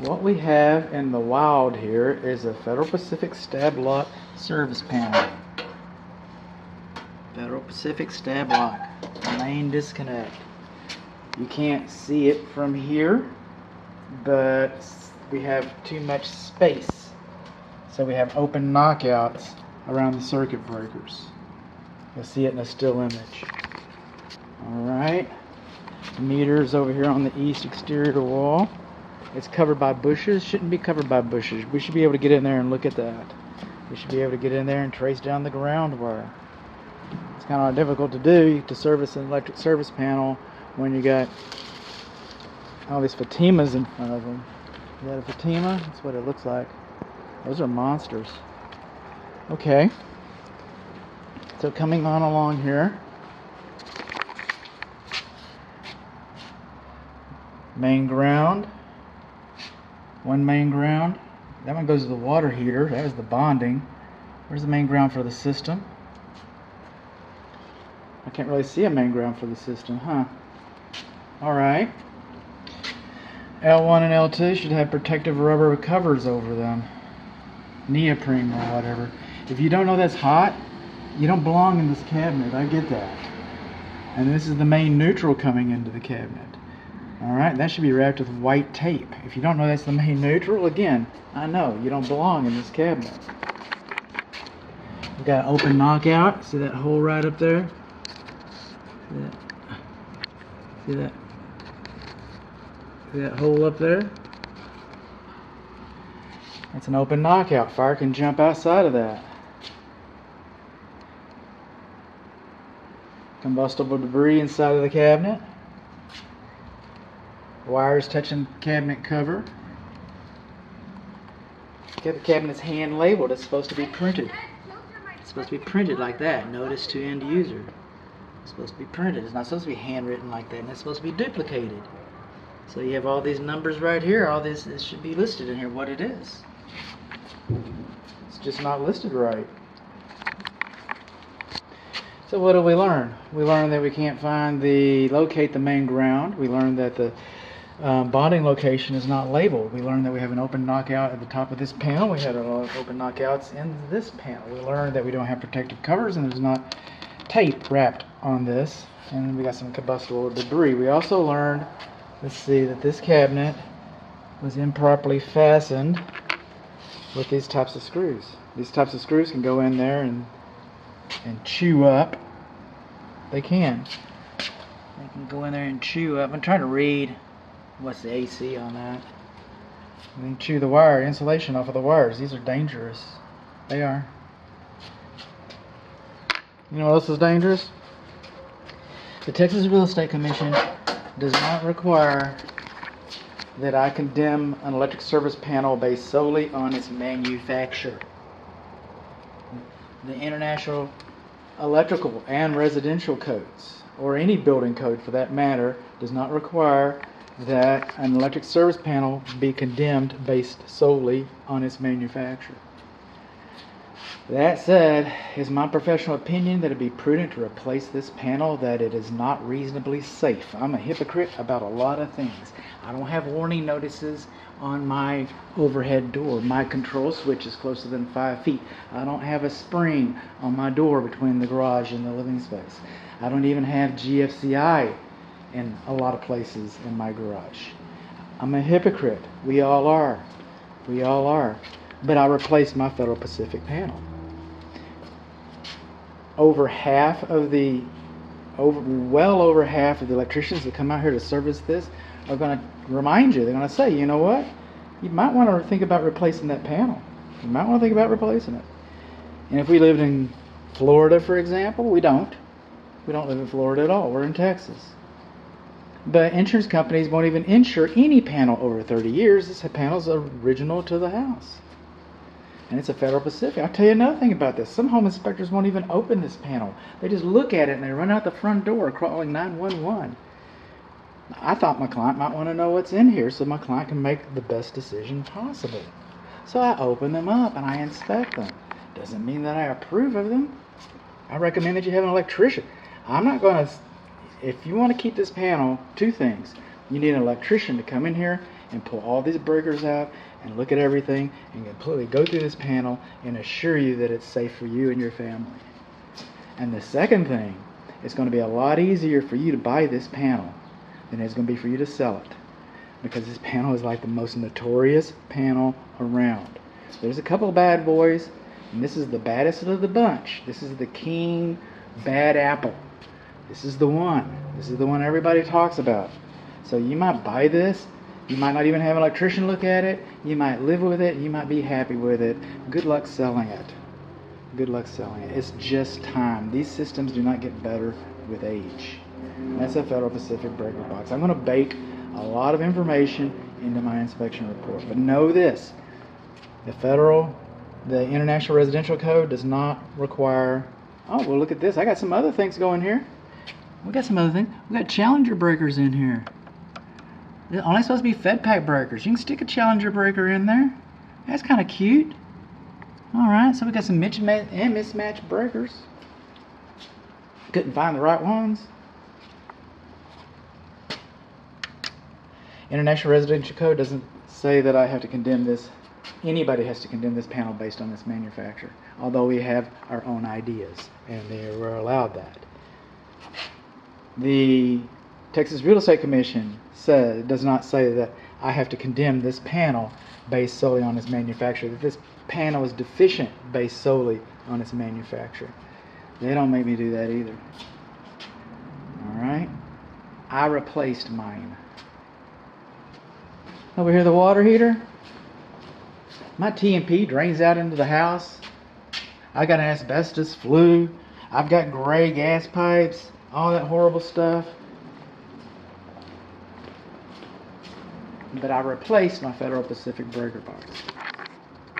What we have in the wild here is a Federal Pacific stab lock service panel. Federal Pacific stab lock, main disconnect. You can't see it from here, but we have too much space. So we have open knockouts around the circuit breakers. You'll see it in a still image. Alright, the meter is over here on the east exterior wall. It's covered by bushes. Shouldn't be covered by bushes. We should be able to get in there and look at that. We should be able to get in there and trace down the ground wire. It's kind of difficult to do to service an electric service panel when you got all these Fatimas in front of them. Is that a Fatima? That's what it looks like. Those are monsters. Okay. So coming on along here, main ground. One main ground. That one goes to the water heater. That was the bonding. Where's the main ground for the system? I can't really see a main ground for the system, huh? Alright. L1 and L2 should have protective rubber covers over them. Neoprene or whatever. If you don't know that's hot, you don't belong in this cabinet. I get that. And this is the main neutral coming into the cabinet. Alright, that should be wrapped with white tape. If you don't know that's the main neutral, again, I know you don't belong in this cabinet. We've got an open knockout. See that hole right up there? See that? See that? See that hole up there? That's an open knockout. Fire can jump outside of that. Combustible debris inside of the cabinet. Wires touching cabinet cover. The cabinet's hand labeled. It's supposed to be printed. It's supposed to be printed like that. Notice to end user. It's supposed to be printed. It's not supposed to be handwritten like that. And it's supposed to be duplicated. So you have all these numbers right here. All this should be listed in here what it is. It's just not listed right. So what do we learn? We learned that we can't locate the main ground. We learned that the bonding location is not labeled. We learned that we have an open knockout at the top of this panel. We had a lot of open knockouts in this panel. We learned that we don't have protective covers and there's not tape wrapped on this. And we got some combustible debris. We also learned, let's see, that this cabinet was improperly fastened with these types of screws. These types of screws can go in there and chew up. They can. They can go in there and chew up. I'm trying to read what's the AC on that. And then chew the wire, insulation off of the wires. These are dangerous. They are. You know what else is dangerous? The Texas Real Estate Commission does not require that I condemn an electric service panel based solely on its manufacture. The International Electrical and Residential Codes, or any building code for that matter, does not require that an electric service panel be condemned based solely on its manufacture. That said, it's my professional opinion that it'd be prudent to replace this panel, that it is not reasonably safe. I'm a hypocrite about a lot of things. I don't have warning notices on my overhead door. My control switch is closer than 5 feet. I don't have a spring on my door between the garage and the living space. I don't even have GFCI in a lot of places in my garage. I'm a hypocrite. We all are. We all are. But I replaced my Federal Pacific panel. Well over half of the electricians that come out here to service this are going to remind you. They're going to say, you know what? You might want to think about replacing that panel. You might want to think about replacing it. And if we lived in Florida, for example, we don't. We don't live in Florida at all. We're in Texas. But insurance companies won't even insure any panel over 30 years. This panel's original to the house. And it's a Federal Pacific. I'll tell you another thing about this. Some home inspectors won't even open this panel. They just look at it and they run out the front door calling 911. I thought my client might want to know what's in here so my client can make the best decision possible. So I open them up and I inspect them. Doesn't mean that I approve of them. I recommend that you have an electrician. I'm not going to... If you want to keep this panel, two things. You need an electrician to come in here and pull all these breakers out and look at everything and completely go through this panel and assure you that it's safe for you and your family. And the second thing, it's going to be a lot easier for you to buy this panel than it's going to be for you to sell it, because this panel is like the most notorious panel around. There's a couple of bad boys, and this is the baddest of the bunch. This is the king bad apple. This is the one. This is the one everybody talks about. So you might buy this. You might not even have an electrician look at it. You might live with it. You might be happy with it. Good luck selling it. Good luck selling it. It's just time. These systems do not get better with age. And that's a Federal Pacific breaker box. I'm going to bake a lot of information into my inspection report. But know this. The International Residential Code does not require... Oh, well, look at this. I got some other things going here. We got some other things. We got Challenger breakers in here. They're only supposed to be Fed pack breakers. You can stick a Challenger breaker in there. That's kind of cute. Alright, so we got some mismatched breakers. Couldn't find the right ones. International Residential Code doesn't say that I have to condemn this. Anybody has to condemn this panel based on this manufacturer. Although we have our own ideas, and we're allowed that. The Texas Real Estate Commission does not say that I have to condemn this panel based solely on its manufacturer, that this panel is deficient based solely on its manufacturer. They don't make me do that either. Alright? I replaced mine. Over here, the water heater. My T&P drains out into the house. I got an asbestos flue. I've got gray gas pipes. All that horrible stuff. But I replaced my Federal Pacific breaker box.